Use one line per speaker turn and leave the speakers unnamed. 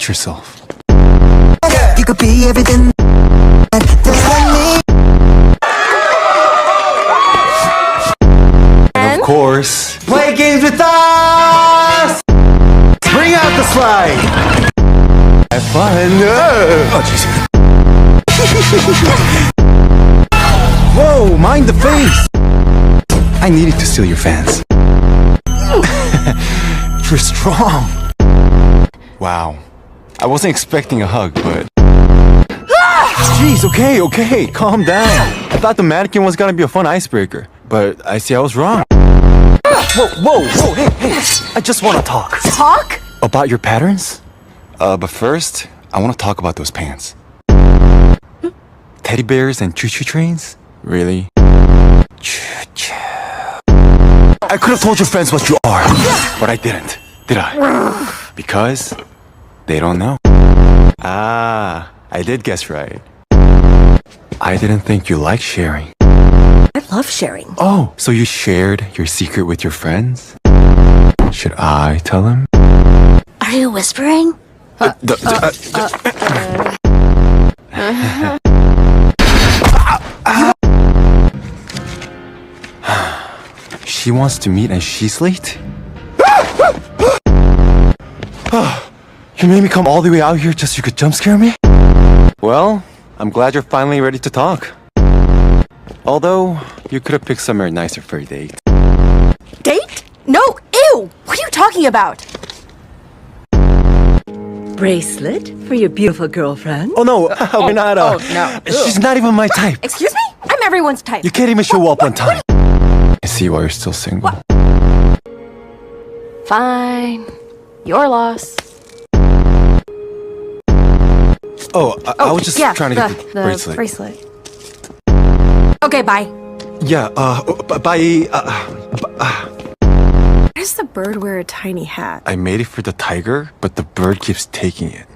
about yourself.
You could be everything that I need.
And of course, play games with us! Bring out the slide! Have fun! Oh, jeez. Whoa, mind the face! I needed to steal your fans. You're strong. Wow. I wasn't expecting a hug, but... Jeez, okay, calm down. I thought the mannequin was gonna be a fun icebreaker, but I see I was wrong. Whoa, hey, I just wanna talk.
Talk?
About your patterns? But first, I wanna talk about those pants. Teddy bears and choo-choo trains? Really? Choo-choo. I could have told your friends what you are, but I didn't, did I? Because they don't know. Ah, I did guess right. I didn't think you liked sharing.
I love sharing.
Oh, so you shared your secret with your friends? Should I tell them?
Are you whispering?
She wants to meet and she's late? You made me come all the way out here just so you could jump scare me? Well, I'm glad you're finally ready to talk. Although, you could have picked somewhere nicer for a date.
Date? No, ew! What are you talking about?
Bracelet for your beautiful girlfriend?
Oh no, we're not,
oh, no.
She's not even my type.
Excuse me? I'm everyone's type.
You can't even show up on time. I see why you're still single.
What?
Fine. Your loss.
Oh, I was just
yeah,
trying to get the bracelet.
bracelet.
Okay, bye.
Yeah, bye.
Why does the bird wear a tiny hat?
I made it for the tiger, but the bird keeps taking it.